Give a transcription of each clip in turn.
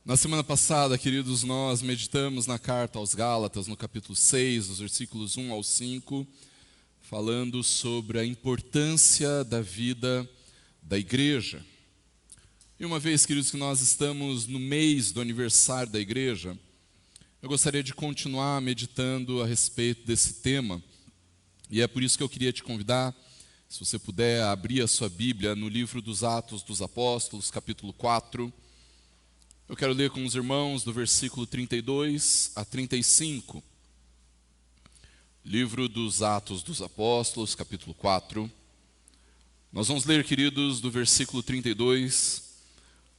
Na semana passada, queridos, nós meditamos na carta aos Gálatas, no capítulo 6, dos versículos 1 ao 5, falando sobre a importância da vida da igreja. E uma vez, queridos, que nós estamos no mês do aniversário da igreja, eu gostaria de continuar meditando a respeito desse tema. E é por isso que eu queria te convidar, se você puder abrir a sua Bíblia no livro dos Atos dos Apóstolos, capítulo 4. Eu quero ler com os irmãos do versículo 32 a 35. Livro dos Atos dos Apóstolos, capítulo 4. Nós vamos ler, queridos, do versículo 32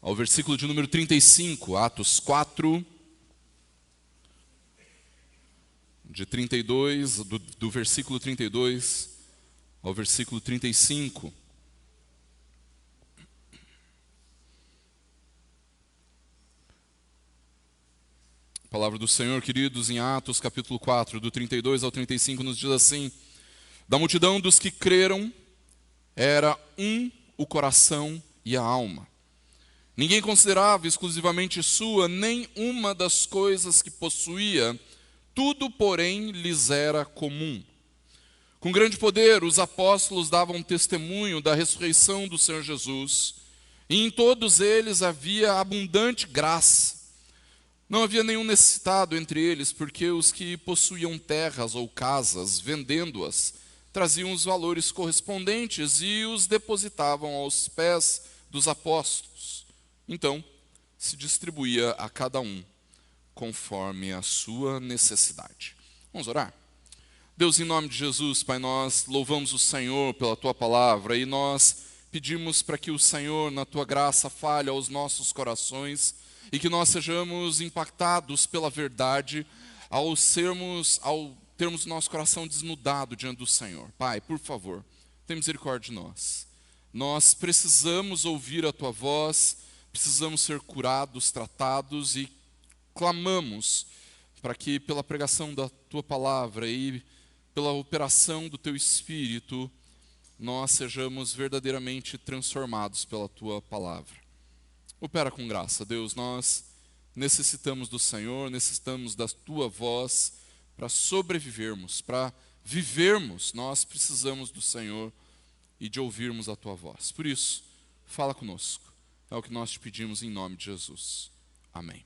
ao versículo de número 35, Atos 4, de 32, do versículo 32 ao versículo 35. A palavra do Senhor, queridos, em Atos capítulo 4, do 32 ao 35, nos diz assim: da multidão dos que creram, era um o coração e a alma. Ninguém considerava exclusivamente sua nem uma das coisas que possuía, tudo, porém, lhes era comum. Com grande poder, os apóstolos davam testemunho da ressurreição do Senhor Jesus, e em todos eles havia abundante graça. Não havia nenhum necessitado entre eles, porque os que possuíam terras ou casas, vendendo-as, traziam os valores correspondentes e os depositavam aos pés dos apóstolos. Então, se distribuía a cada um, conforme a sua necessidade. Vamos orar? Deus, em nome de Jesus, Pai, nós louvamos o Senhor pela Tua palavra e nós pedimos para que o Senhor, na Tua graça, fale aos nossos corações e que nós sejamos impactados pela verdade ao termos nosso coração desnudado diante do Senhor. Pai, por favor, tenha misericórdia de nós. Nós precisamos ouvir a Tua voz, precisamos ser curados, tratados e clamamos para que pela pregação da Tua palavra e pela operação do Teu Espírito, nós sejamos verdadeiramente transformados pela Tua palavra. Opera com graça, Deus, nós necessitamos do Senhor, necessitamos da Tua voz para sobrevivermos, para vivermos, nós precisamos do Senhor e de ouvirmos a Tua voz. Por isso, fala conosco, é o que nós te pedimos em nome de Jesus. Amém.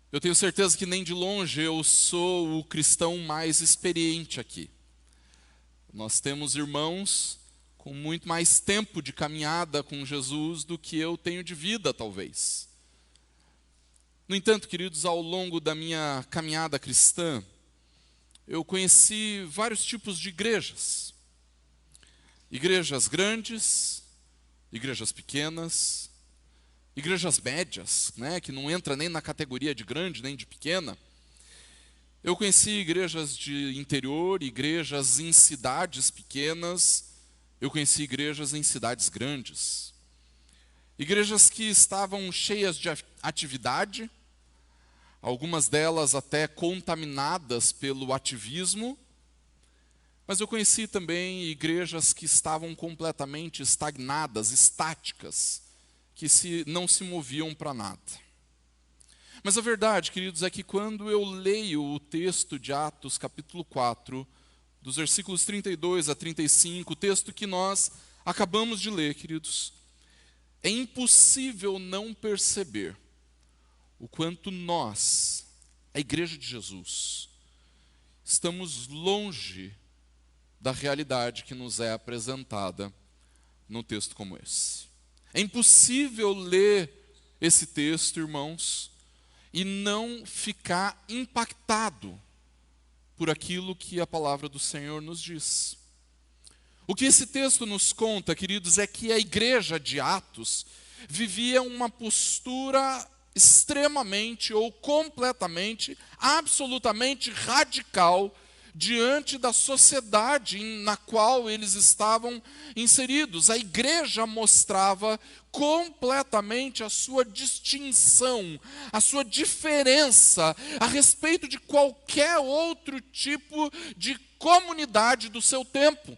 Eu tenho certeza que nem de longe eu sou o cristão mais experiente aqui. Nós temos irmãos com muito mais tempo de caminhada com Jesus do que eu tenho de vida, talvez. No entanto, queridos, ao longo da minha caminhada cristã, eu conheci vários tipos de igrejas. Igrejas grandes, igrejas pequenas, igrejas médias, que não entra nem na categoria de grande nem de pequena. Eu conheci igrejas de interior, igrejas em cidades pequenas. Eu conheci igrejas em cidades grandes. Igrejas que estavam cheias de atividade, algumas delas até contaminadas pelo ativismo. Mas eu conheci também igrejas que estavam completamente estagnadas, estáticas, que não se moviam para nada. Mas a verdade, queridos, é que quando eu leio o texto de Atos, capítulo 4, dos versículos 32 a 35, o texto que nós acabamos de ler, queridos, é impossível não perceber o quanto nós, a Igreja de Jesus, estamos longe da realidade que nos é apresentada num texto como esse. É impossível ler esse texto, irmãos, e não ficar impactado por aquilo que a palavra do Senhor nos diz. O que esse texto nos conta, queridos, é que a igreja de Atos vivia uma postura extremamente ou completamente, absolutamente radical diante da sociedade na qual eles estavam inseridos. A igreja mostrava completamente a sua distinção, a sua diferença a respeito de qualquer outro tipo de comunidade do seu tempo.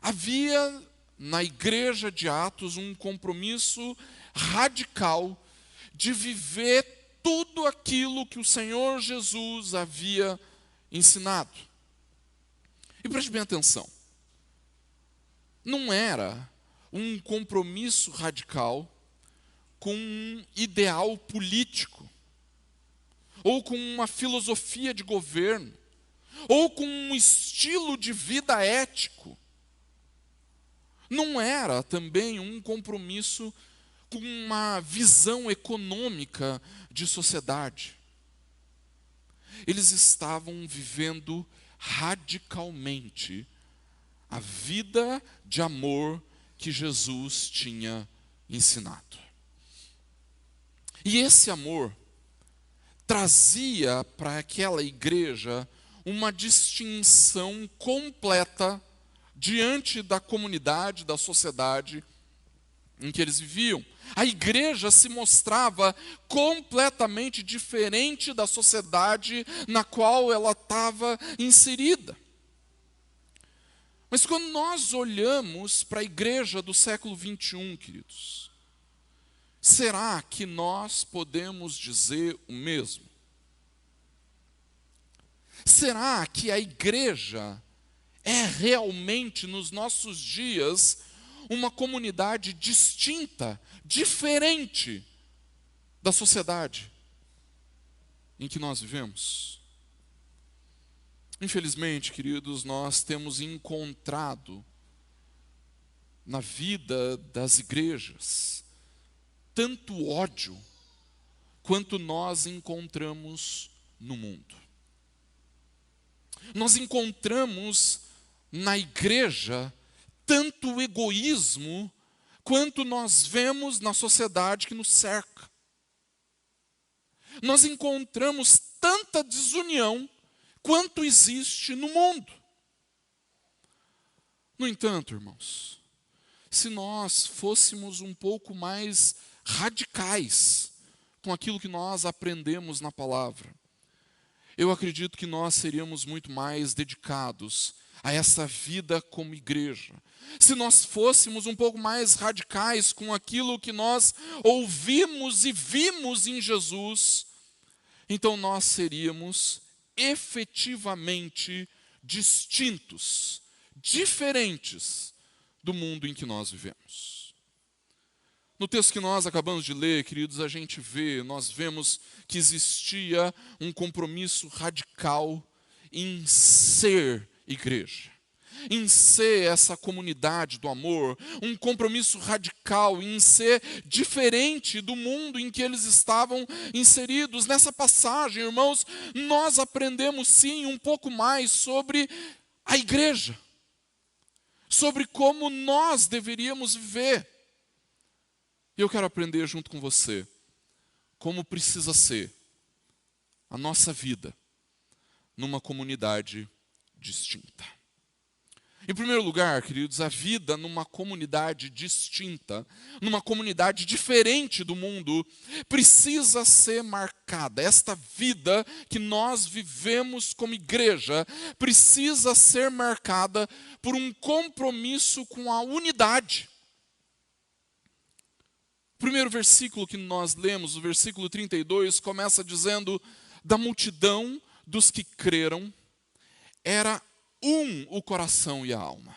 Havia na igreja de Atos um compromisso radical de viver tudo aquilo que o Senhor Jesus havia ensinado. E preste bem atenção, não era um compromisso radical com um ideal político, ou com uma filosofia de governo, ou com um estilo de vida ético. Não era também um compromisso com uma visão econômica de sociedade. Eles estavam vivendo radicalmente a vida de amor que Jesus tinha ensinado. E esse amor trazia para aquela igreja uma distinção completa diante da comunidade, da sociedade em que eles viviam. A igreja se mostrava completamente diferente da sociedade na qual ela estava inserida. Mas quando nós olhamos para a igreja do século 21, queridos, será que nós podemos dizer o mesmo? Será que a igreja é realmente, nos nossos dias, uma comunidade distinta, diferente da sociedade em que nós vivemos? Infelizmente, queridos, nós temos encontrado na vida das igrejas tanto ódio quanto nós encontramos no mundo. Nós encontramos na igreja tanto egoísmo quanto nós vemos na sociedade que nos cerca. Nós encontramos tanta desunião quanto existe no mundo. No entanto, irmãos, se nós fôssemos um pouco mais radicais com aquilo que nós aprendemos na palavra, eu acredito que nós seríamos muito mais dedicados a essa vida como igreja. Se nós fôssemos um pouco mais radicais com aquilo que nós ouvimos e vimos em Jesus, então nós seríamos efetivamente distintos, diferentes do mundo em que nós vivemos. No texto que nós acabamos de ler, queridos, nós vemos que existia um compromisso radical em ser igreja, em ser essa comunidade do amor, um compromisso radical em ser diferente do mundo em que eles estavam inseridos. Nessa passagem, irmãos, nós aprendemos sim um pouco mais sobre a igreja, sobre como nós deveríamos viver. E eu quero aprender junto com você como precisa ser a nossa vida numa comunidade distinta. Em primeiro lugar, queridos, a vida numa comunidade distinta, numa comunidade diferente do mundo, precisa ser marcada. Esta vida que nós vivemos como igreja precisa ser marcada por um compromisso com a unidade. O primeiro versículo que nós lemos, o versículo 32, começa dizendo: da multidão dos que creram, era o coração e a alma.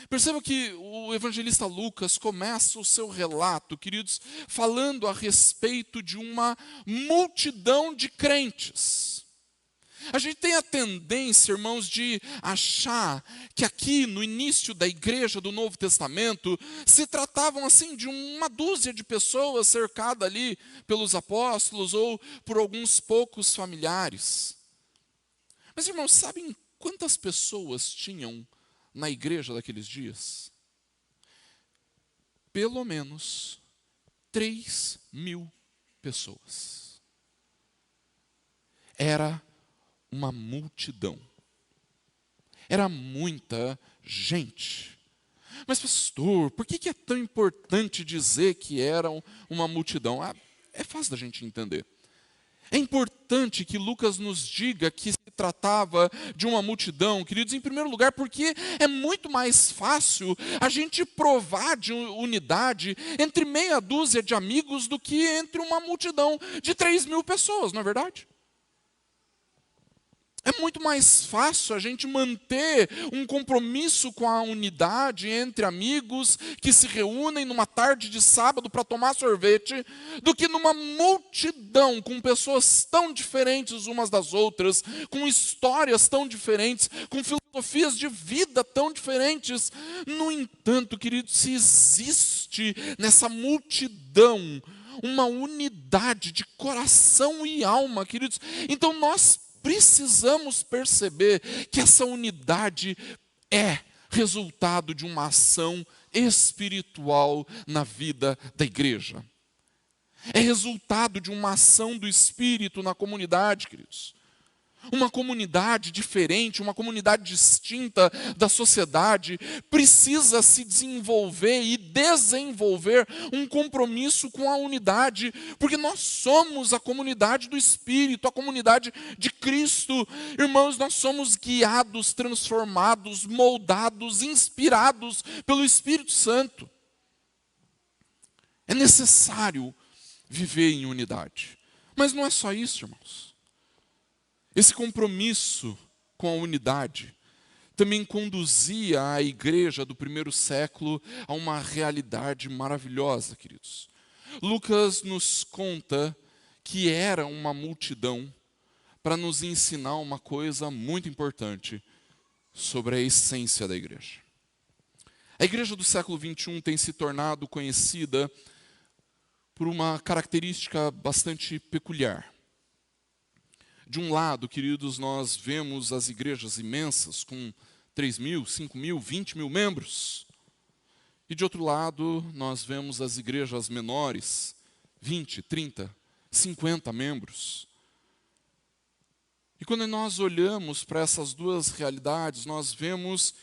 Perceba que o evangelista Lucas começa o seu relato, queridos, falando a respeito de uma multidão de crentes. A gente tem a tendência, irmãos, de achar que aqui no início da igreja do Novo Testamento se tratavam assim de uma dúzia de pessoas cercadas ali pelos apóstolos ou por alguns poucos familiares. Mas, irmãos, sabem quantas pessoas tinham na igreja daqueles dias? Pelo menos 3.000 pessoas. Era uma multidão. Era muita gente. Mas, pastor, por que é tão importante dizer que eram uma multidão? É fácil da gente entender. É importante que Lucas nos diga que se tratava de uma multidão, queridos, em primeiro lugar, porque é muito mais fácil a gente provar de unidade entre meia dúzia de amigos do que entre uma multidão de 3.000 pessoas, não é verdade? É muito mais fácil a gente manter um compromisso com a unidade entre amigos que se reúnem numa tarde de sábado para tomar sorvete, do que numa multidão com pessoas tão diferentes umas das outras, com histórias tão diferentes, com filosofias de vida tão diferentes. No entanto, queridos, se existe nessa multidão uma unidade de coração e alma, queridos, então nós precisamos perceber que essa unidade é resultado de uma ação espiritual na vida da igreja. É resultado de uma ação do Espírito na comunidade, queridos. Uma comunidade diferente, uma comunidade distinta da sociedade, precisa se desenvolver e desenvolver um compromisso com a unidade, porque nós somos a comunidade do Espírito, a comunidade de Cristo. Irmãos, nós somos guiados, transformados, moldados, inspirados pelo Espírito Santo. É necessário viver em unidade. Mas não é só isso, irmãos. Esse compromisso com a unidade também conduzia a igreja do primeiro século a uma realidade maravilhosa, queridos. Lucas nos conta que era uma multidão para nos ensinar uma coisa muito importante sobre a essência da igreja. A igreja do século XXI tem se tornado conhecida por uma característica bastante peculiar. De um lado, queridos, nós vemos as igrejas imensas com 3.000, 5.000, 20.000 membros. E de outro lado, nós vemos as igrejas menores, 20, 30, 50 membros. E quando nós olhamos para essas duas realidades, nós vemos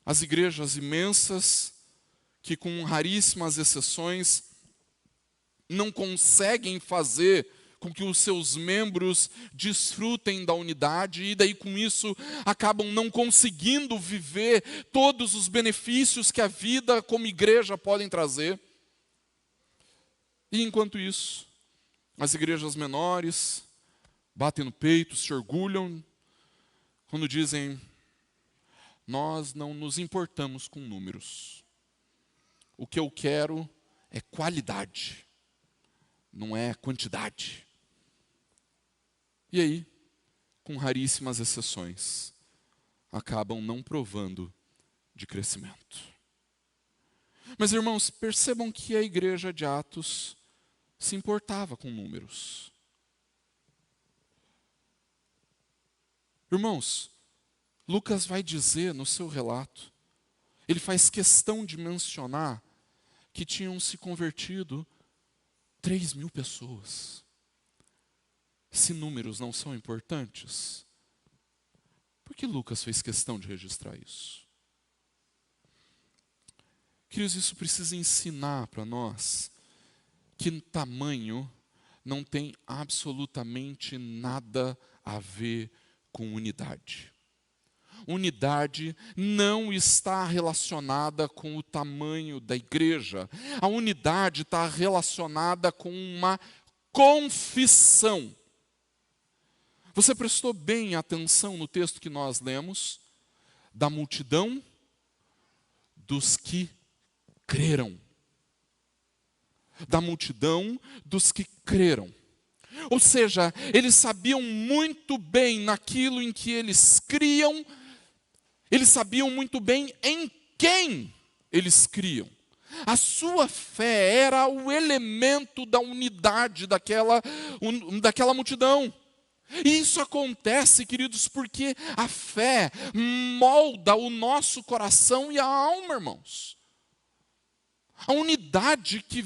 as igrejas imensas que, com raríssimas exceções, não conseguem fazer com que os seus membros desfrutem da unidade e daí com isso acabam não conseguindo viver todos os benefícios que a vida como igreja podem trazer. E enquanto isso, as igrejas menores batem no peito, se orgulham quando dizem: nós não nos importamos com números. O que eu quero é qualidade, não é quantidade. E aí, com raríssimas exceções, acabam não provando de crescimento. Mas, irmãos, percebam que a igreja de Atos se importava com números. Irmãos, Lucas vai dizer no seu relato, ele faz questão de mencionar que tinham se convertido 3.000 pessoas. Se números não são importantes, por que Lucas fez questão de registrar isso? Queridos, isso precisa ensinar para nós que tamanho não tem absolutamente nada a ver com unidade. Unidade não está relacionada com o tamanho da igreja. A unidade está relacionada com uma confissão. Você prestou bem atenção no texto que nós lemos? Da multidão dos que creram. Da multidão dos que creram. Ou seja, eles sabiam muito bem naquilo em que eles criam, eles sabiam muito bem em quem eles criam. A sua fé era o elemento da unidade daquela multidão. E isso acontece, queridos, porque a fé molda o nosso coração e a alma, irmãos. A unidade que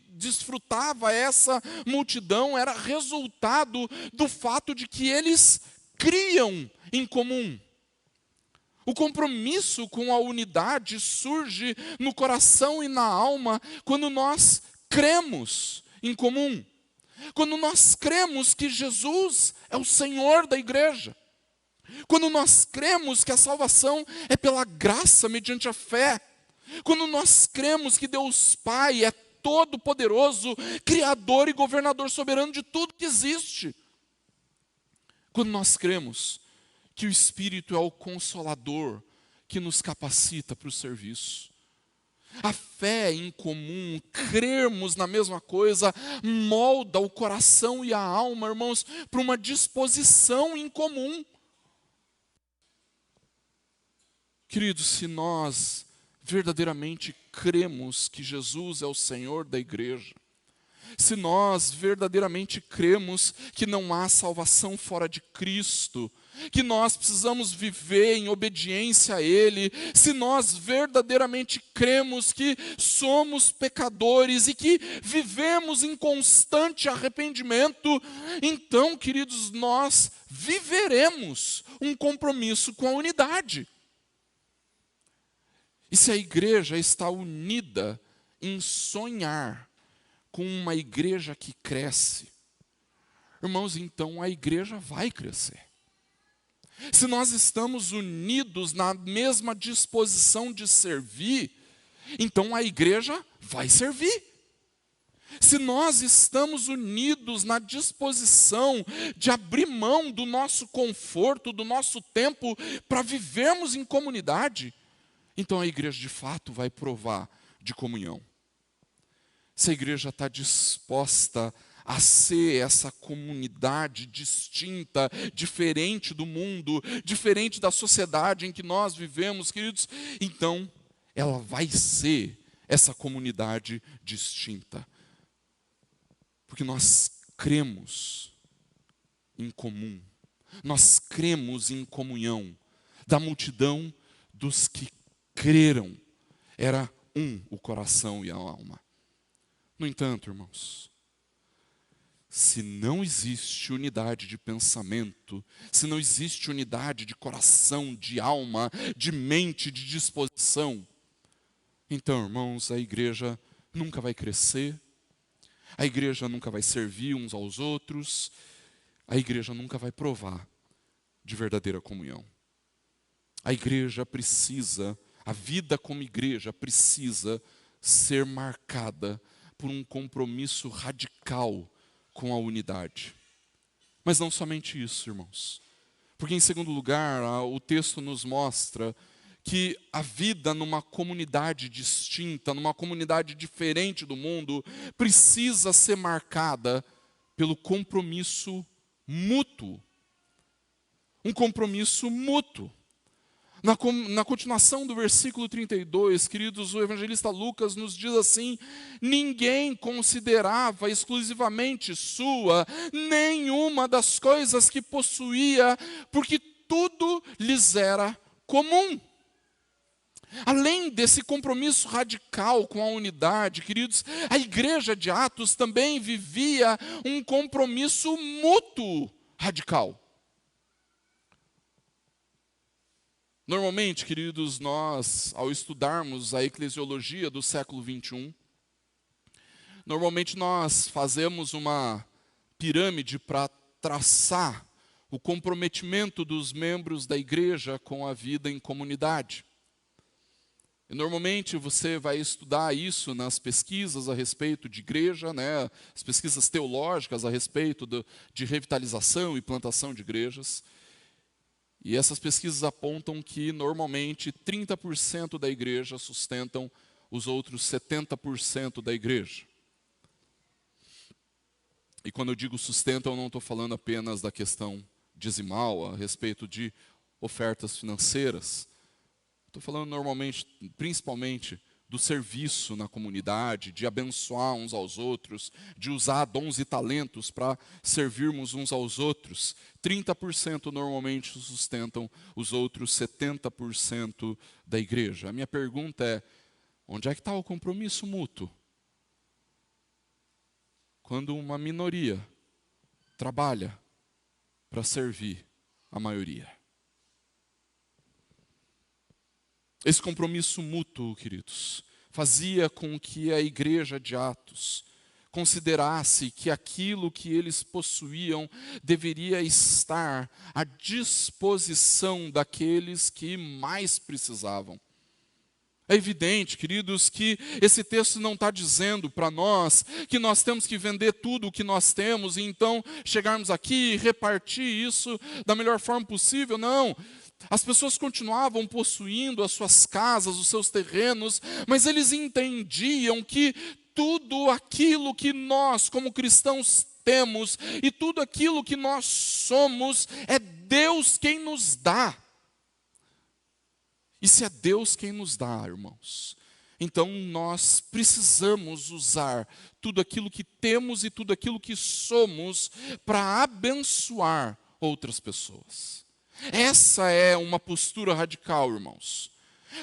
desfrutava essa multidão era resultado do fato de que eles criam em comum. O compromisso com a unidade surge no coração e na alma quando nós cremos em comum. Quando nós cremos que Jesus é o Senhor da igreja. Quando nós cremos que a salvação é pela graça mediante a fé. Quando nós cremos que Deus Pai é todo-poderoso, criador e governador soberano de tudo que existe. Quando nós cremos que o Espírito é o consolador que nos capacita para o serviço. A fé em comum, crermos na mesma coisa, molda o coração e a alma, irmãos, para uma disposição em comum. Queridos, se nós verdadeiramente cremos que Jesus é o Senhor da igreja, se nós verdadeiramente cremos que não há salvação fora de Cristo, que nós precisamos viver em obediência a Ele, se nós verdadeiramente cremos que somos pecadores e que vivemos em constante arrependimento, então, queridos, nós viveremos um compromisso com a unidade. E se a igreja está unida em sonhar com uma igreja que cresce, irmãos, então a igreja vai crescer. Se nós estamos unidos na mesma disposição de servir, então a igreja vai servir. Se nós estamos unidos na disposição de abrir mão do nosso conforto, do nosso tempo, para vivermos em comunidade, então a igreja de fato vai provar de comunhão. Se a igreja está disposta a ser essa comunidade distinta, diferente do mundo, diferente da sociedade em que nós vivemos, queridos, então ela vai ser essa comunidade distinta. Porque nós cremos em comum, nós cremos em comunhão. Da multidão dos que creram, era um o coração e a alma. No entanto, irmãos, se não existe unidade de pensamento, se não existe unidade de coração, de alma, de mente, de disposição, então, irmãos, a igreja nunca vai crescer, a igreja nunca vai servir uns aos outros, a igreja nunca vai provar de verdadeira comunhão. A igreja precisa, a vida como igreja precisa ser marcada por um compromisso radical com a unidade. Mas não somente isso, irmãos. Porque, em segundo lugar, o texto nos mostra que a vida numa comunidade distinta, numa comunidade diferente do mundo, precisa ser marcada pelo compromisso mútuo. Um compromisso mútuo. Na continuação do versículo 32, queridos, o evangelista Lucas nos diz assim: ninguém considerava exclusivamente sua nenhuma das coisas que possuía, porque tudo lhes era comum. Além desse compromisso radical com a unidade, queridos, a igreja de Atos também vivia um compromisso mútuo radical. Normalmente, queridos, nós, ao estudarmos a eclesiologia do século 21, normalmente nós fazemos uma pirâmide para traçar o comprometimento dos membros da igreja com a vida em comunidade. E normalmente você vai estudar isso nas pesquisas a respeito de igreja, né? As pesquisas teológicas a respeito de revitalização e plantação de igrejas. E essas pesquisas apontam que, normalmente, 30% da igreja sustentam os outros 70% da igreja. E quando eu digo sustentam, eu não estou falando apenas da questão dizimal, a respeito de ofertas financeiras. Estou falando normalmente, principalmente, do serviço na comunidade, de abençoar uns aos outros, de usar dons e talentos para servirmos uns aos outros. 30% normalmente sustentam os outros 70% da igreja. A minha pergunta é, onde é que está o compromisso mútuo? Quando uma minoria trabalha para servir a maioria. Esse compromisso mútuo, queridos, fazia com que a igreja de Atos considerasse que aquilo que eles possuíam deveria estar à disposição daqueles que mais precisavam. É evidente, queridos, que esse texto não está dizendo para nós que nós temos que vender tudo o que nós temos e então chegarmos aqui e repartir isso da melhor forma possível. Não. As pessoas continuavam possuindo as suas casas, os seus terrenos, mas eles entendiam que tudo aquilo que nós, como cristãos, temos e tudo aquilo que nós somos, é Deus quem nos dá. E se é Deus quem nos dá, irmãos, então nós precisamos usar tudo aquilo que temos e tudo aquilo que somos para abençoar outras pessoas. Essa é uma postura radical, irmãos.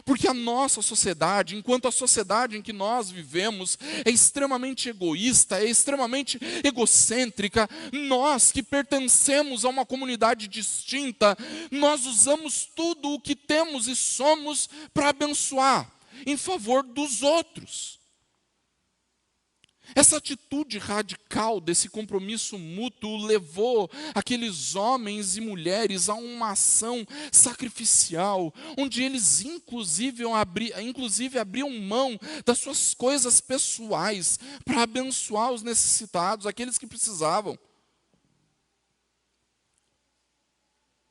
Porque a nossa sociedade, enquanto a sociedade em que nós vivemos é extremamente egoísta, é extremamente egocêntrica, nós que pertencemos a uma comunidade distinta, nós usamos tudo o que temos e somos para abençoar, em favor dos outros. Essa atitude radical desse compromisso mútuo levou aqueles homens e mulheres a uma ação sacrificial, onde eles inclusive abriam mão das suas coisas pessoais para abençoar os necessitados, aqueles que precisavam.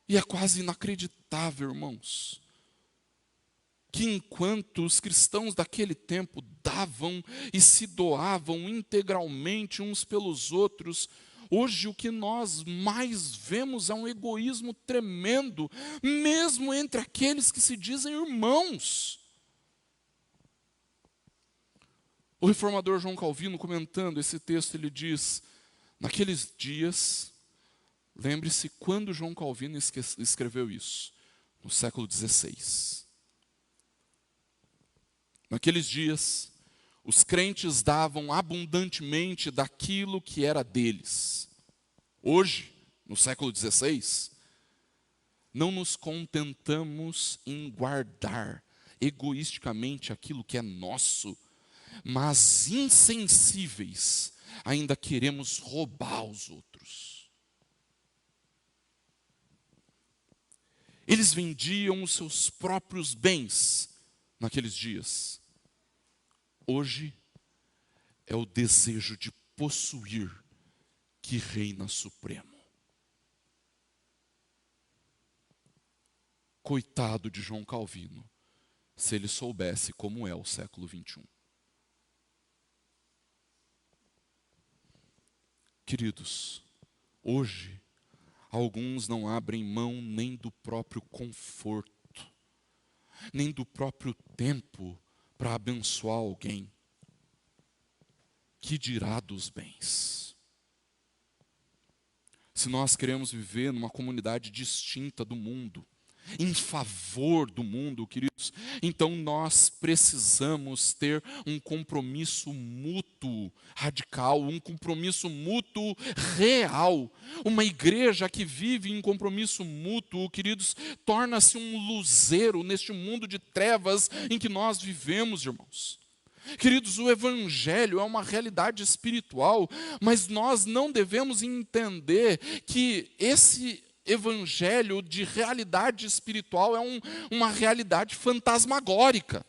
E é quase inacreditável, irmãos, que enquanto os cristãos daquele tempo davam e se doavam integralmente uns pelos outros, hoje o que nós mais vemos é um egoísmo tremendo, mesmo entre aqueles que se dizem irmãos. O reformador João Calvino, comentando esse texto, ele diz: naqueles dias, lembre-se quando João Calvino escreveu isso, no século XVI. Naqueles dias, os crentes davam abundantemente daquilo que era deles. Hoje, no século XVI, não nos contentamos em guardar egoisticamente aquilo que é nosso, mas insensíveis, ainda queremos roubar os outros. Eles vendiam os seus próprios bens naqueles dias. Hoje é o desejo de possuir que reina supremo. Coitado de João Calvino, se ele soubesse como é o século XXI. Queridos, hoje, alguns não abrem mão nem do próprio conforto, nem do próprio tempo para abençoar alguém. Que dirá dos bens? Se nós queremos viver numa comunidade distinta do mundo, em favor do mundo, queridos, então nós precisamos ter um compromisso mútuo radical, um compromisso mútuo real. Uma igreja que vive em compromisso mútuo, queridos, torna-se um luzeiro neste mundo de trevas em que nós vivemos, irmãos. Queridos, o Evangelho é uma realidade espiritual, mas nós não devemos entender que esse Evangelho de realidade espiritual é uma realidade fantasmagórica.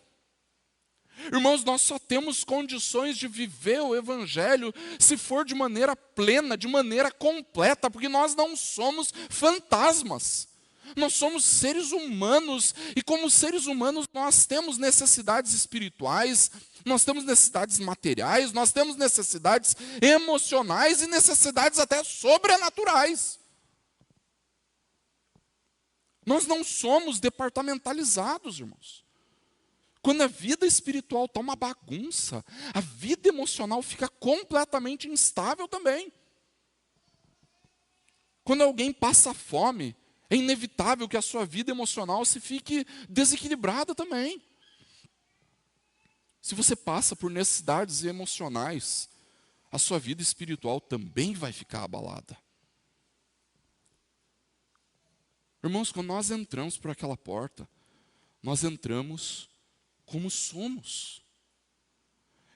Irmãos, nós só temos condições de viver o Evangelho se for de maneira plena, de maneira completa, porque nós não somos fantasmas. Nós somos seres humanos, e como seres humanos nós temos necessidades espirituais, nós temos necessidades materiais, nós temos necessidades emocionais e necessidades até sobrenaturais. Nós não somos departamentalizados, irmãos. Quando a vida espiritual está uma bagunça, a vida emocional fica completamente instável também. Quando alguém passa fome, é inevitável que a sua vida emocional se fique desequilibrada também. Se você passa por necessidades emocionais, a sua vida espiritual também vai ficar abalada. Irmãos, quando nós entramos por aquela porta, nós entramos como somos.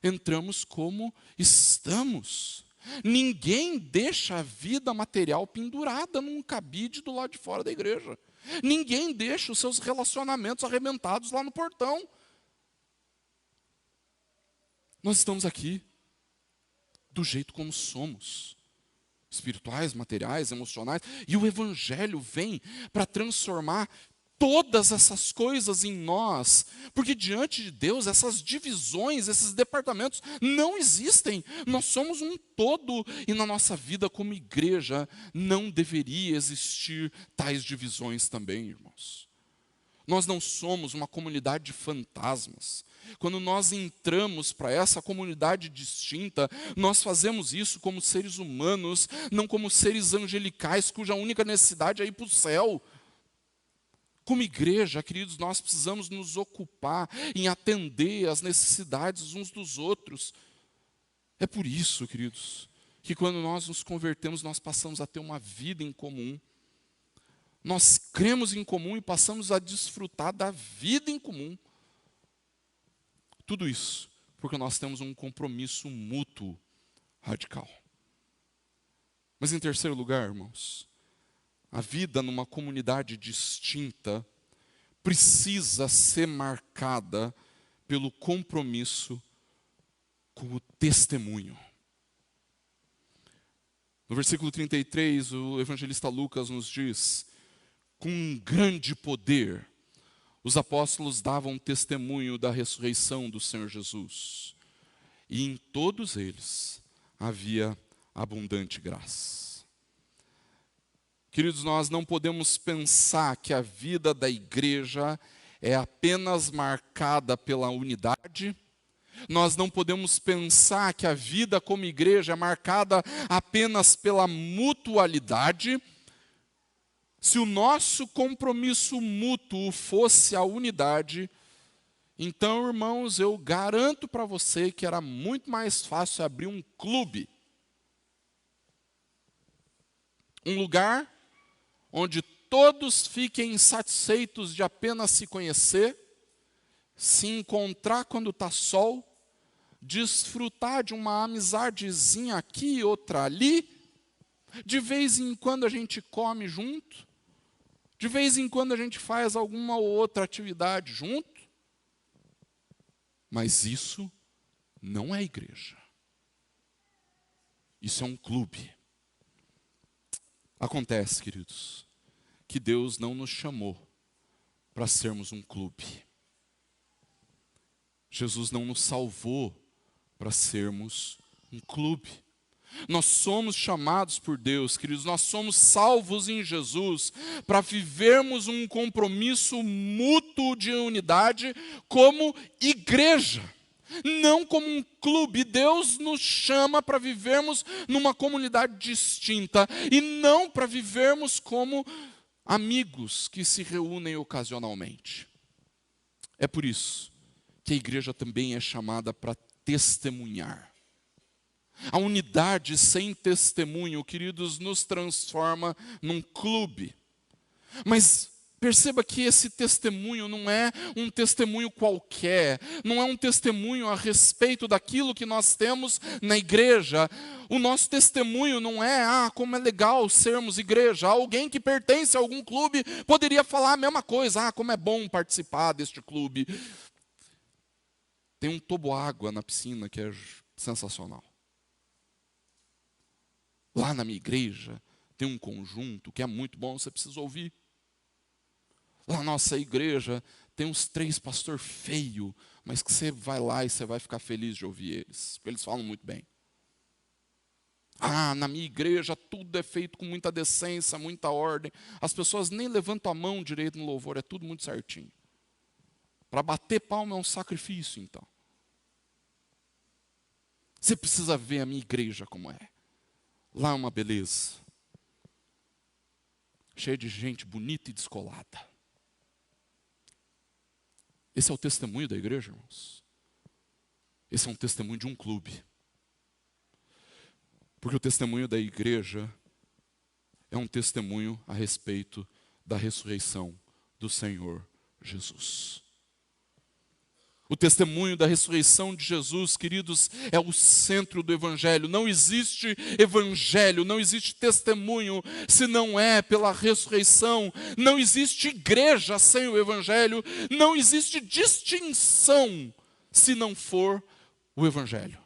entramos como estamos. Ninguém deixa a vida material pendurada num cabide do lado de fora da igreja. Ninguém deixa os seus relacionamentos arrebentados lá no portão. Nós estamos aqui do jeito como somos. Espirituais, materiais, emocionais. E o Evangelho vem para transformar todas essas coisas em nós, porque diante de Deus essas divisões, esses departamentos não existem. Nós somos um todo e na nossa vida como igreja não deveria existir tais divisões também, irmãos. Nós não somos uma comunidade de fantasmas. Quando nós entramos para essa comunidade distinta, nós fazemos isso como seres humanos, não como seres angelicais cuja única necessidade é ir para o céu. Como igreja, queridos, nós precisamos nos ocupar em atender às necessidades uns dos outros. É por isso, queridos, que quando nós nos convertemos, nós passamos a ter uma vida em comum. Nós cremos em comum e passamos a desfrutar da vida em comum. Tudo isso porque nós temos um compromisso mútuo radical. Mas em terceiro lugar, irmãos, a vida numa comunidade distinta precisa ser marcada pelo compromisso com o testemunho. No versículo 33, o evangelista Lucas nos diz: com um grande poder, os apóstolos davam testemunho da ressurreição do Senhor Jesus. E em todos eles havia abundante graça. Queridos, nós não podemos pensar que a vida da igreja é apenas marcada pela unidade. Nós não podemos pensar que a vida como igreja é marcada apenas pela mutualidade. Se o nosso compromisso mútuo fosse a unidade, então, irmãos, eu garanto para você que era muito mais fácil abrir um clube. Um lugar onde todos fiquem satisfeitos de apenas se conhecer, se encontrar quando está sol, desfrutar de uma amizadezinha aqui e outra ali, de vez em quando a gente come junto, de vez em quando a gente faz alguma ou outra atividade junto, mas isso não é igreja. Isso é um clube. Acontece, queridos, que Deus não nos chamou para sermos um clube. Jesus não nos salvou para sermos um clube. Nós somos chamados por Deus, queridos, nós somos salvos em Jesus para vivermos um compromisso mútuo de unidade como igreja, não como um clube. Deus nos chama para vivermos numa comunidade distinta e não para vivermos como amigos que se reúnem ocasionalmente. É por isso que a igreja também é chamada para testemunhar. A unidade sem testemunho, queridos, nos transforma num clube. Mas perceba que esse testemunho não é um testemunho qualquer, não é um testemunho a respeito daquilo que nós temos na igreja. O nosso testemunho não é, como é legal sermos igreja. Alguém que pertence a algum clube poderia falar a mesma coisa, como é bom participar deste clube. Tem um toboágua na piscina que é sensacional. Lá na minha igreja tem um conjunto que é muito bom, você precisa ouvir. Lá na nossa igreja tem uns 3 pastor feio, mas que você vai lá e você vai ficar feliz de ouvir eles, porque eles falam muito bem. Na minha igreja tudo é feito com muita decência, muita ordem. As pessoas nem levantam a mão direito no louvor, é tudo muito certinho. Para bater palma é um sacrifício, então. Você precisa ver a minha igreja como é. Lá é uma beleza. Cheia de gente bonita e descolada. Esse é o testemunho da igreja, irmãos. Esse é um testemunho de um clube. Porque o testemunho da igreja é um testemunho a respeito da ressurreição do Senhor Jesus. O testemunho da ressurreição de Jesus, queridos, é o centro do Evangelho. Não existe Evangelho, não existe testemunho se não é pela ressurreição. Não existe igreja sem o Evangelho. Não existe distinção se não for o Evangelho.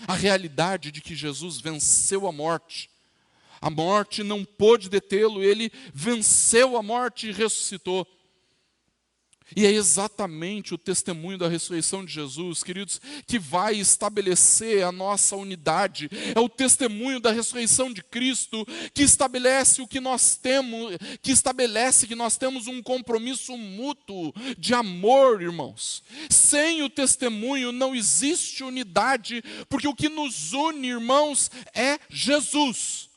A realidade de que Jesus venceu a morte. A morte não pôde detê-lo, ele venceu a morte e ressuscitou. E é exatamente o testemunho da ressurreição de Jesus, queridos, que vai estabelecer a nossa unidade. É o testemunho da ressurreição de Cristo que estabelece o que nós temos, que estabelece que nós temos um compromisso mútuo de amor, irmãos. Sem o testemunho não existe unidade, porque o que nos une, irmãos, é Jesus.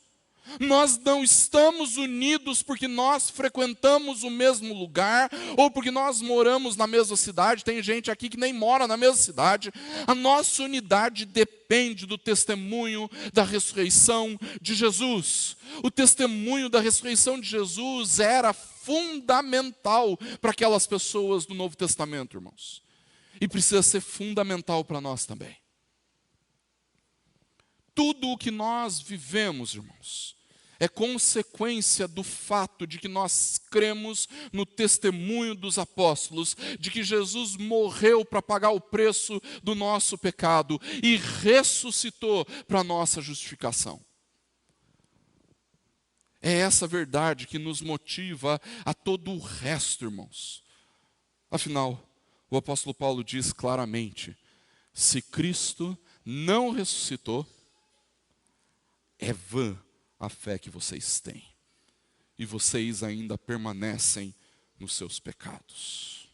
Nós não estamos unidos porque nós frequentamos o mesmo lugar ou porque nós moramos na mesma cidade. Tem gente aqui que nem mora na mesma cidade. A nossa unidade depende do testemunho da ressurreição de Jesus. O testemunho da ressurreição de Jesus era fundamental para aquelas pessoas do Novo Testamento, irmãos. E precisa ser fundamental para nós também. Tudo o que nós vivemos, irmãos, é consequência do fato de que nós cremos no testemunho dos apóstolos, de que Jesus morreu para pagar o preço do nosso pecado e ressuscitou para a nossa justificação. É essa verdade que nos motiva a todo o resto, irmãos. Afinal, o apóstolo Paulo diz claramente: se Cristo não ressuscitou, é vã a fé que vocês têm, e vocês ainda permanecem nos seus pecados.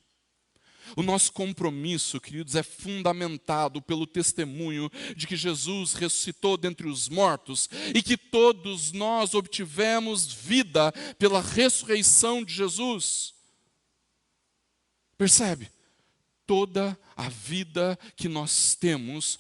O nosso compromisso, queridos, é fundamentado pelo testemunho de que Jesus ressuscitou dentre os mortos e que todos nós obtivemos vida pela ressurreição de Jesus. Percebe? Toda a vida que nós temos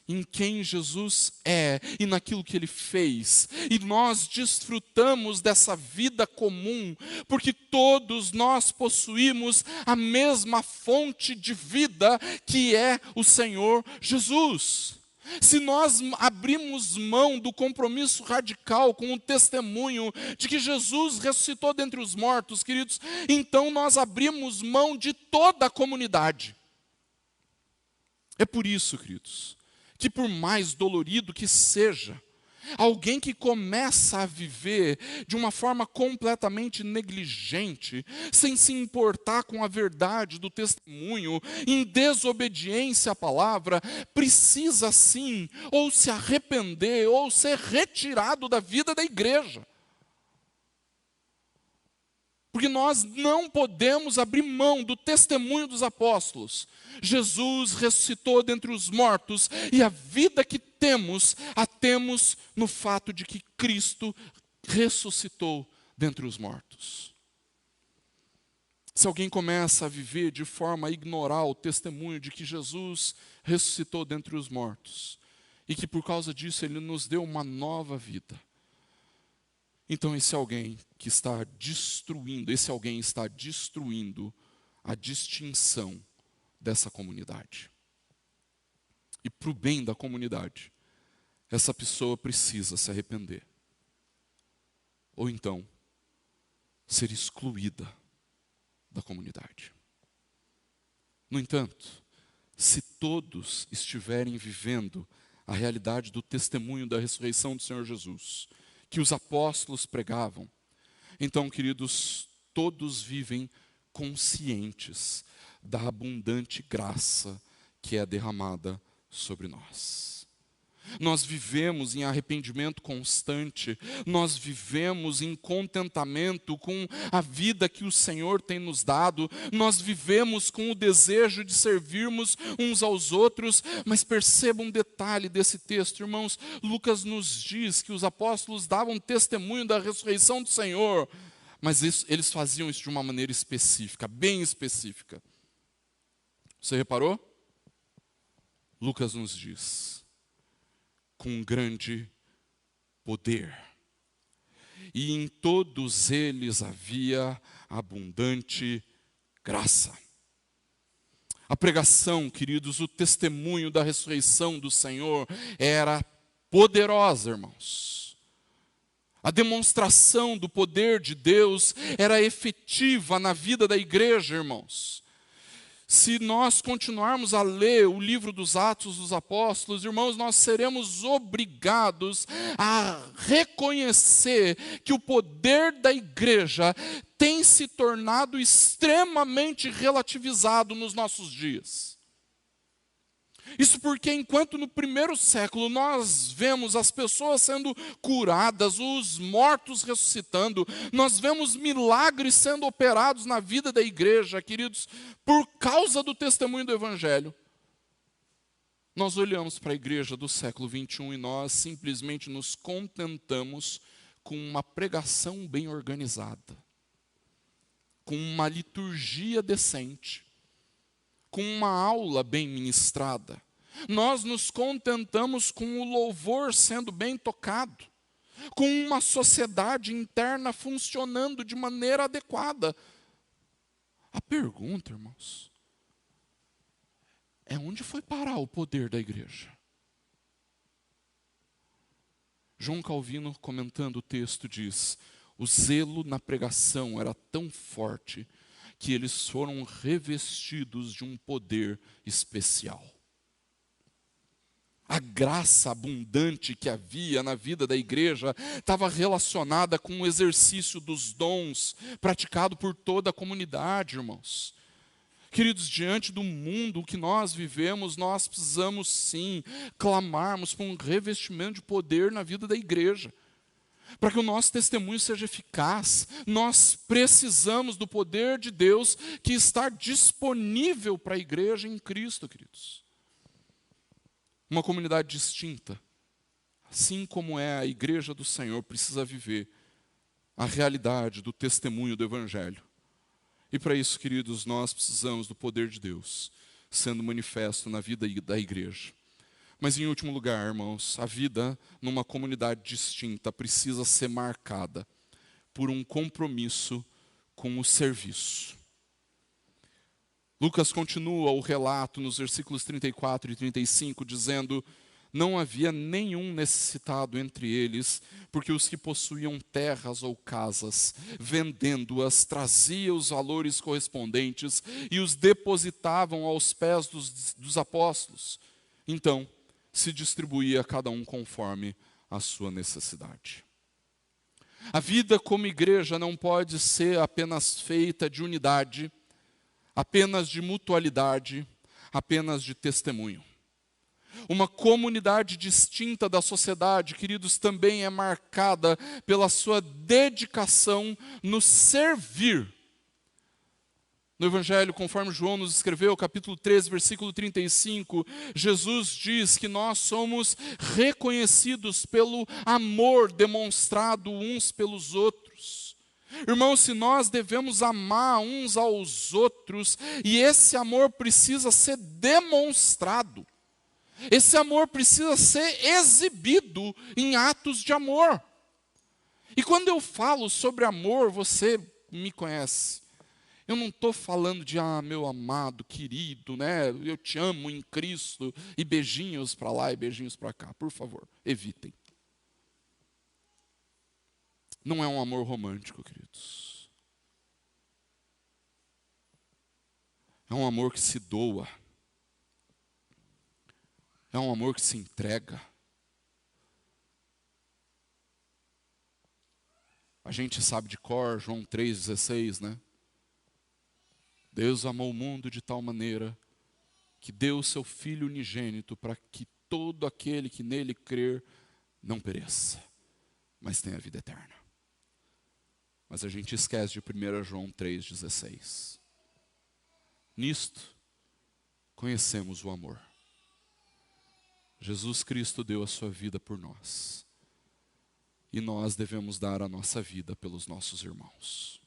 em quem Jesus é e naquilo que Ele fez. E nós desfrutamos dessa vida comum, porque todos nós possuímos a mesma fonte de vida, que é o Senhor Jesus. Se nós abrimos mão do compromisso radical com o testemunho de que Jesus ressuscitou dentre os mortos, queridos, então nós abrimos mão de toda a comunidade. É por isso, queridos, que por mais dolorido que seja, alguém que começa a viver de uma forma completamente negligente, sem se importar com a verdade do testemunho, em desobediência à palavra, precisa sim ou se arrepender ou ser retirado da vida da igreja. Porque nós não podemos abrir mão do testemunho dos apóstolos. Jesus ressuscitou dentre os mortos e a vida que temos, a temos no fato de que Cristo ressuscitou dentre os mortos. Se alguém começa a viver de forma a ignorar o testemunho de que Jesus ressuscitou dentre os mortos e que por causa disso Ele nos deu uma nova vida, então esse alguém está destruindo a distinção dessa comunidade. E para o bem da comunidade, essa pessoa precisa se arrepender. Ou então, ser excluída da comunidade. No entanto, se todos estiverem vivendo a realidade do testemunho da ressurreição do Senhor Jesus, que os apóstolos pregavam, então, queridos, todos vivem conscientes da abundante graça que é derramada sobre nós. Nós vivemos em arrependimento constante, nós vivemos em contentamento com a vida que o Senhor tem nos dado, nós vivemos com o desejo de servirmos uns aos outros, mas perceba um detalhe desse texto, irmãos. Lucas nos diz que os apóstolos davam testemunho da ressurreição do Senhor, mas eles faziam isso de uma maneira específica, bem específica. Você reparou? Lucas nos diz: com grande poder. E em todos eles havia abundante graça. A pregação, queridos, o testemunho da ressurreição do Senhor era poderosa, irmãos. A demonstração do poder de Deus era efetiva na vida da igreja, irmãos. Se nós continuarmos a ler o livro dos Atos dos Apóstolos, irmãos, nós seremos obrigados a reconhecer que o poder da igreja tem se tornado extremamente relativizado nos nossos dias. Isso porque enquanto no primeiro século nós vemos as pessoas sendo curadas, os mortos ressuscitando, nós vemos milagres sendo operados na vida da igreja, queridos, por causa do testemunho do Evangelho. Nós olhamos para a igreja do século 21 e nós simplesmente nos contentamos com uma pregação bem organizada, com uma liturgia decente, com uma aula bem ministrada. Nós nos contentamos com o louvor sendo bem tocado, com uma sociedade interna funcionando de maneira adequada. A pergunta, irmãos, é onde foi parar o poder da igreja? João Calvino, comentando o texto, diz: o zelo na pregação era tão forte que eles foram revestidos de um poder especial. A graça abundante que havia na vida da igreja estava relacionada com o exercício dos dons praticado por toda a comunidade, irmãos. Queridos, diante do mundo que nós vivemos, nós precisamos sim clamarmos por um revestimento de poder na vida da igreja. Para que o nosso testemunho seja eficaz, nós precisamos do poder de Deus que está disponível para a igreja em Cristo, queridos. Uma comunidade distinta, assim como é a igreja do Senhor, precisa viver a realidade do testemunho do Evangelho. E para isso, queridos, nós precisamos do poder de Deus sendo manifesto na vida da igreja. Mas, em último lugar, irmãos, a vida numa comunidade distinta precisa ser marcada por um compromisso com o serviço. Lucas continua o relato nos versículos 34 e 35, dizendo: não havia nenhum necessitado entre eles, porque os que possuíam terras ou casas, vendendo-as, traziam os valores correspondentes e os depositavam aos pés dos apóstolos. Então, se distribuía a cada um conforme a sua necessidade. A vida como igreja não pode ser apenas feita de unidade, apenas de mutualidade, apenas de testemunho. Uma comunidade distinta da sociedade, queridos, também é marcada pela sua dedicação no servir. No Evangelho, conforme João nos escreveu, capítulo 13, versículo 35, Jesus diz que nós somos reconhecidos pelo amor demonstrado uns pelos outros. Irmãos, se nós devemos amar uns aos outros, e esse amor precisa ser demonstrado, esse amor precisa ser exibido em atos de amor. E quando eu falo sobre amor, você me conhece. Eu não estou falando de, meu amado, querido, né? Eu te amo em Cristo, e beijinhos para lá e beijinhos para cá. Por favor, evitem. Não é um amor romântico, queridos. É um amor que se doa. É um amor que se entrega. A gente sabe de cor, João 3,16, né? Deus amou o mundo de tal maneira que deu o seu Filho unigênito para que todo aquele que nele crer não pereça, mas tenha vida eterna. Mas a gente esquece de 1 João 3,16. Nisto conhecemos o amor. Jesus Cristo deu a sua vida por nós. E nós devemos dar a nossa vida pelos nossos irmãos.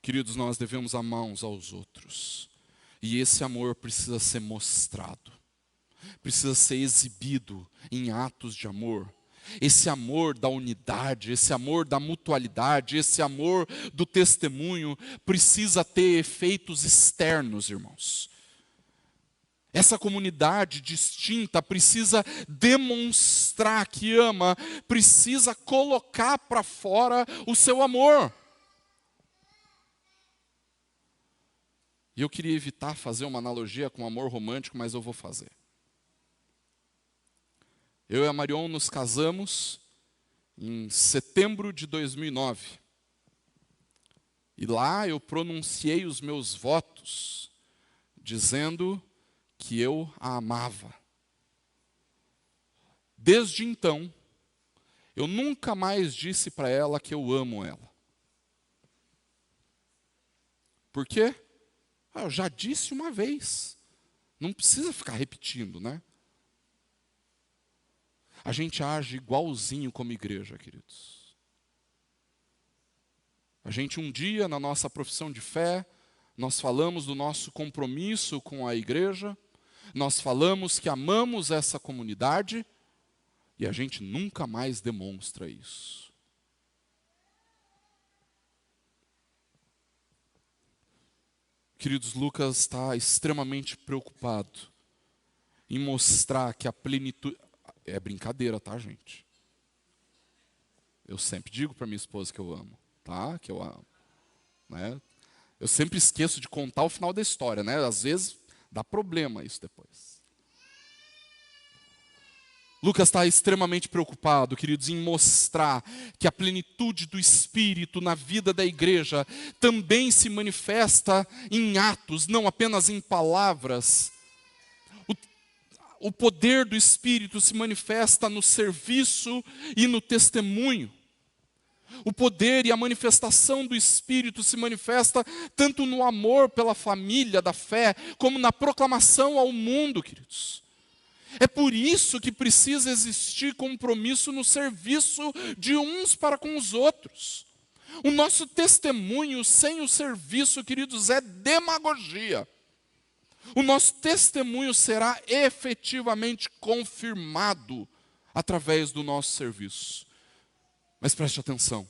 Queridos, nós devemos amar uns aos outros. E esse amor precisa ser mostrado. Precisa ser exibido em atos de amor. esse amor da unidade, esse amor da mutualidade, esse amor do testemunho, precisa ter efeitos externos, irmãos. Essa comunidade distinta precisa demonstrar que ama, precisa colocar para fora o seu amor. E eu queria evitar fazer uma analogia com amor romântico, mas eu vou fazer. Eu e a Marion nos casamos em setembro de 2009. E lá eu pronunciei os meus votos, dizendo que eu a amava. Desde então, eu nunca mais disse para ela que eu amo ela. Por quê? Eu já disse uma vez. Não precisa ficar repetindo, né? A gente age igualzinho como igreja, queridos. A gente um dia, na nossa profissão de fé, nós falamos do nosso compromisso com a igreja, nós falamos que amamos essa comunidade, e a gente nunca mais demonstra isso. Queridos, Lucas está extremamente preocupado em mostrar que a plenitude... É brincadeira, tá, gente? Eu sempre digo para minha esposa que eu amo, tá? Que eu amo, né? Eu sempre esqueço de contar o final da história, né? Às vezes dá problema isso depois. Lucas está extremamente preocupado, queridos, em mostrar que a plenitude do Espírito na vida da igreja também se manifesta em atos, não apenas em palavras. O poder do Espírito se manifesta no serviço e no testemunho. O poder e a manifestação do Espírito se manifesta tanto no amor pela família da fé, como na proclamação ao mundo, queridos. É por isso que precisa existir compromisso no serviço de uns para com os outros. O nosso testemunho sem o serviço, queridos, é demagogia. O nosso testemunho será efetivamente confirmado através do nosso serviço. Mas preste atenção,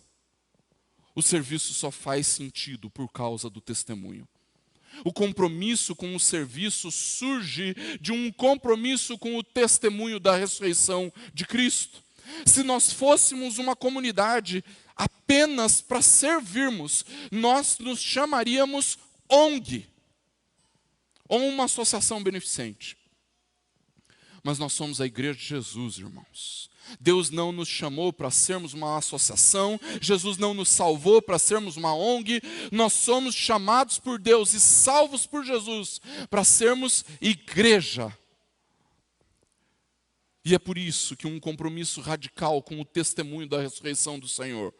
o serviço só faz sentido por causa do testemunho. O compromisso com o serviço surge de um compromisso com o testemunho da ressurreição de Cristo. Se nós fôssemos uma comunidade apenas para servirmos, nós nos chamaríamos ONG, ou uma associação beneficente. Mas nós somos a igreja de Jesus, irmãos. Deus não nos chamou para sermos uma associação, Jesus não nos salvou para sermos uma ONG, nós somos chamados por Deus e salvos por Jesus para sermos igreja. E é por isso que um compromisso radical com o testemunho da ressurreição do Senhor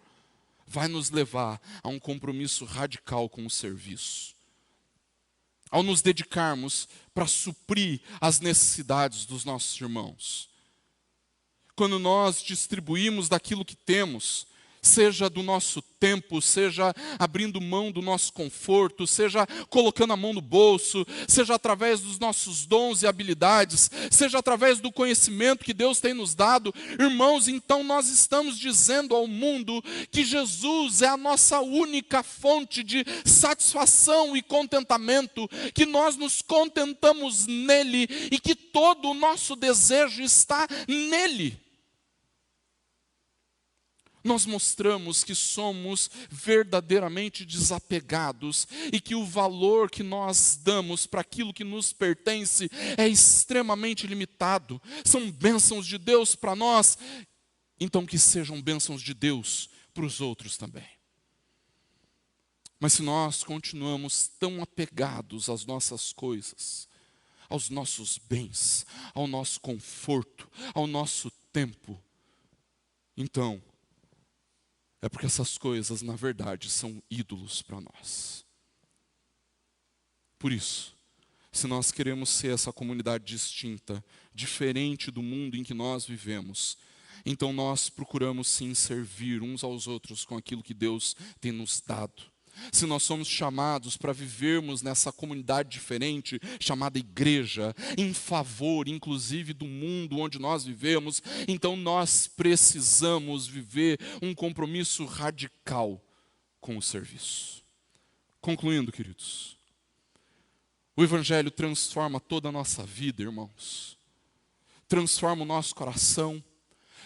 vai nos levar a um compromisso radical com o serviço. Ao nos dedicarmos para suprir as necessidades dos nossos irmãos. Quando nós distribuímos daquilo que temos, seja do nosso tempo, seja abrindo mão do nosso conforto, seja colocando a mão no bolso, seja através dos nossos dons e habilidades, seja através do conhecimento que Deus tem nos dado, irmãos, então nós estamos dizendo ao mundo que Jesus é a nossa única fonte de satisfação e contentamento, que nós nos contentamos nele e que todo o nosso desejo está nele. Nós mostramos que somos verdadeiramente desapegados e que o valor que nós damos para aquilo que nos pertence é extremamente limitado. São bênçãos de Deus para nós, então que sejam bênçãos de Deus para os outros também. Mas se nós continuamos tão apegados às nossas coisas, aos nossos bens, ao nosso conforto, ao nosso tempo, então é porque essas coisas, na verdade, são ídolos para nós. Por isso, se nós queremos ser essa comunidade distinta, diferente do mundo em que nós vivemos, então nós procuramos sim servir uns aos outros com aquilo que Deus tem nos dado. se nós somos chamados para vivermos nessa comunidade diferente, chamada igreja, em favor, inclusive, do mundo onde nós vivemos, então nós precisamos viver um compromisso radical com o serviço. Concluindo, queridos, o Evangelho transforma toda a nossa vida, irmãos. Transforma o nosso coração,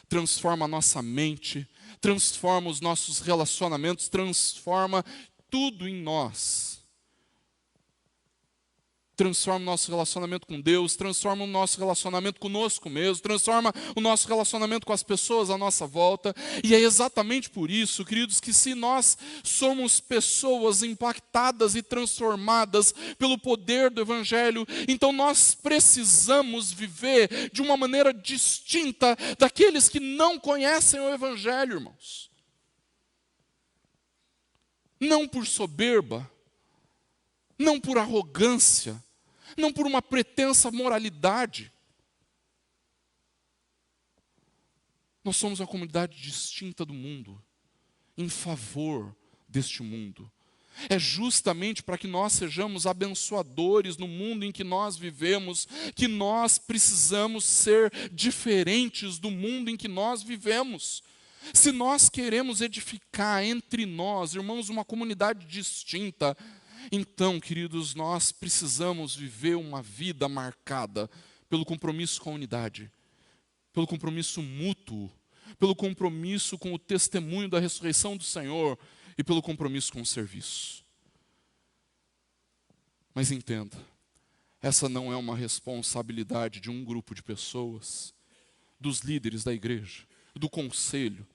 transforma a nossa mente, transforma os nossos relacionamentos, transforma tudo em nós. Transforma o nosso relacionamento com Deus, transforma o nosso relacionamento conosco mesmo, transforma o nosso relacionamento com as pessoas à nossa volta. E é exatamente por isso, queridos, que se nós somos pessoas impactadas e transformadas pelo poder do Evangelho, então nós precisamos viver de uma maneira distinta daqueles que não conhecem o Evangelho, irmãos. Não por soberba, não por arrogância, não por uma pretensa moralidade. Nós somos uma comunidade distinta do mundo, em favor deste mundo. É justamente para que nós sejamos abençoadores no mundo em que nós vivemos, que nós precisamos ser diferentes do mundo em que nós vivemos. Se nós queremos edificar entre nós, irmãos, uma comunidade distinta, então, queridos, nós precisamos viver uma vida marcada pelo compromisso com a unidade, pelo compromisso mútuo, pelo compromisso com o testemunho da ressurreição do Senhor e pelo compromisso com o serviço. Mas entenda, essa não é uma responsabilidade de um grupo de pessoas, dos líderes da igreja, do conselho,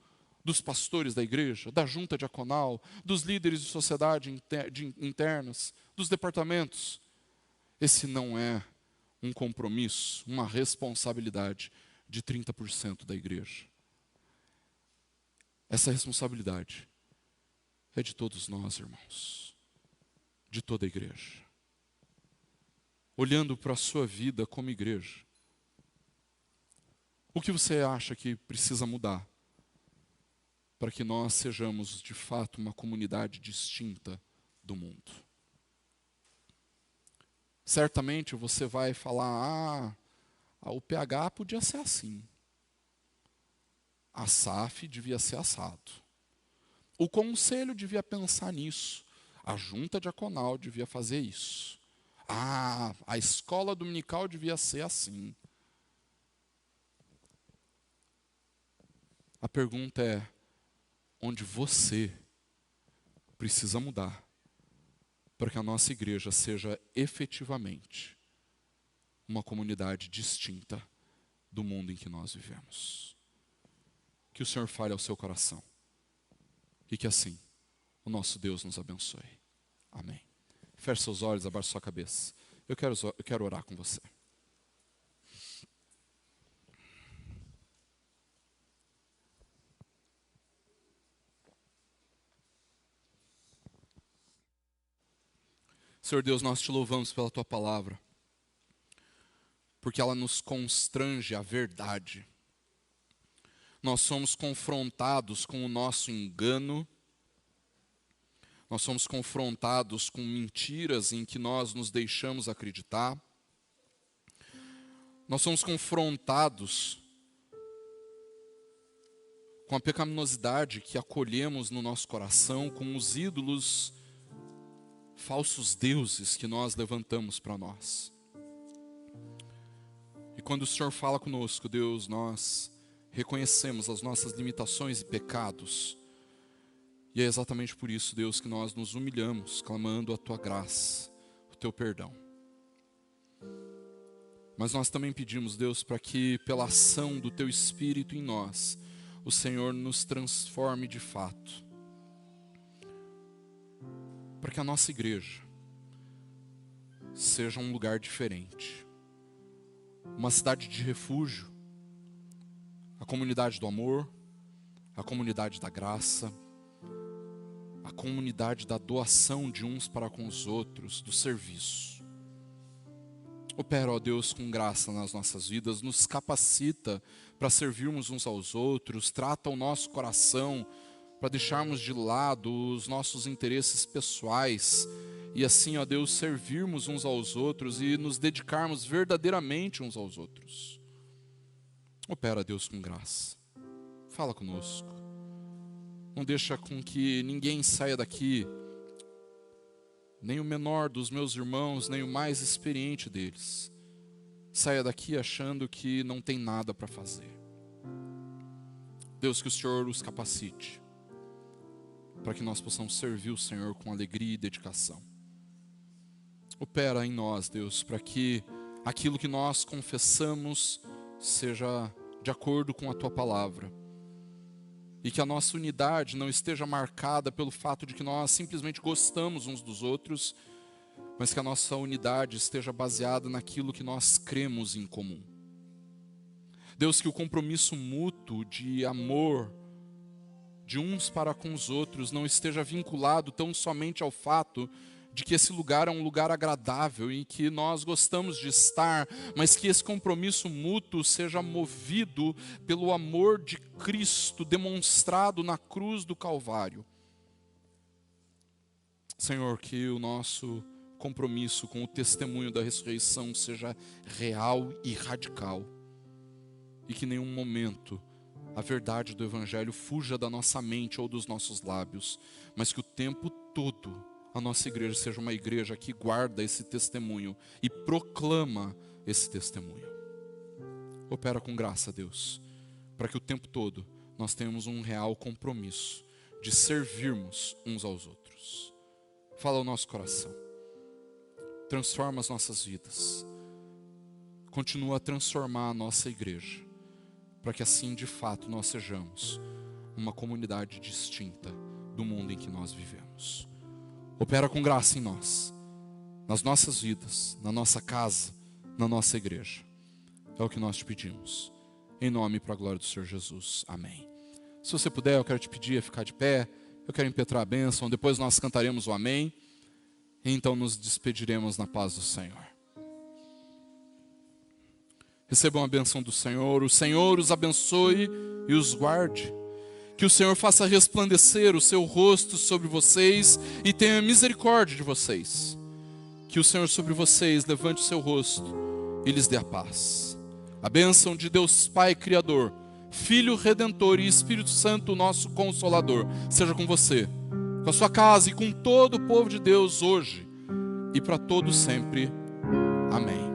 dos pastores da igreja, da junta diaconal, dos líderes de sociedade internas, dos departamentos. Esse não é um compromisso, uma responsabilidade de 30% da igreja. Essa responsabilidade é de todos nós, irmãos, de toda a igreja. Olhando para a sua vida como igreja, o que você acha que precisa mudar para que nós sejamos, de fato, uma comunidade distinta do mundo? Certamente você vai falar, o PH podia ser assim. A SAF devia ser assado. O conselho devia pensar nisso. A junta diaconal devia fazer isso. A escola dominical devia ser assim. A pergunta é, onde você precisa mudar para que a nossa igreja seja efetivamente uma comunidade distinta do mundo em que nós vivemos. Que o Senhor fale ao seu coração e que assim o nosso Deus nos abençoe. Amém. Feche seus olhos, abaixe sua cabeça. Eu quero orar com você. Senhor Deus, nós te louvamos pela tua palavra, porque ela nos constrange à verdade. Nós somos confrontados com o nosso engano, nós somos confrontados com mentiras em que nós nos deixamos acreditar, nós somos confrontados com a pecaminosidade que acolhemos no nosso coração, com os ídolos, falsos deuses que nós levantamos para nós. E quando o Senhor fala conosco, Deus, nós reconhecemos as nossas limitações e pecados. E é exatamente por isso, Deus, que nós nos humilhamos, clamando a tua graça, o teu perdão. Mas nós também pedimos, Deus, para que pela ação do teu Espírito em nós, o Senhor nos transforme de fato. Para que a nossa igreja seja um lugar diferente. Uma cidade de refúgio, a comunidade do amor, a comunidade da graça, a comunidade da doação de uns para com os outros, do serviço. Opera, ó Deus, com graça nas nossas vidas, nos capacita para servirmos uns aos outros, trata o nosso coração para deixarmos de lado os nossos interesses pessoais e assim, ó Deus, servirmos uns aos outros e nos dedicarmos verdadeiramente uns aos outros. Opera, Deus, com graça. Fala conosco. Não deixa com que ninguém saia daqui, nem o menor dos meus irmãos, nem o mais experiente deles, saia daqui achando que não tem nada para fazer. Deus, que o Senhor os capacite, para que nós possamos servir o Senhor com alegria e dedicação. Opera em nós, Deus, para que aquilo que nós confessamos seja de acordo com a Tua palavra. E que a nossa unidade não esteja marcada pelo fato de que nós simplesmente gostamos uns dos outros, mas que a nossa unidade esteja baseada naquilo que nós cremos em comum. Deus, que o compromisso mútuo de amor de uns para com os outros não esteja vinculado tão somente ao fato de que esse lugar é um lugar agradável e que nós gostamos de estar, mas que esse compromisso mútuo seja movido pelo amor de Cristo demonstrado na cruz do Calvário. Senhor, que o nosso compromisso com o testemunho da ressurreição seja real e radical, e que em nenhum momento a verdade do Evangelho fuja da nossa mente ou dos nossos lábios, mas que o tempo todo a nossa igreja seja uma igreja que guarda esse testemunho e proclama esse testemunho. Opera com graça, Deus, para que o tempo todo nós tenhamos um real compromisso de servirmos uns aos outros. Fala ao nosso coração. Transforma as nossas vidas. Continua a transformar a nossa igreja, para que assim, de fato, nós sejamos uma comunidade distinta do mundo em que nós vivemos. Opera com graça em nós, nas nossas vidas, na nossa casa, na nossa igreja. É o que nós te pedimos. Em nome e para a glória do Senhor Jesus. Amém. Se você puder, eu quero te pedir a ficar de pé. Eu quero impetrar a bênção. Depois nós cantaremos o amém. E então nos despediremos na paz do Senhor. Recebam a bênção do Senhor. O Senhor os abençoe e os guarde. Que o Senhor faça resplandecer o seu rosto sobre vocês e tenha misericórdia de vocês. Que o Senhor sobre vocês levante o seu rosto e lhes dê a paz. A bênção de Deus Pai Criador, Filho Redentor e Espírito Santo, nosso Consolador, seja com você, com a sua casa e com todo o povo de Deus hoje e para todos sempre. Amém.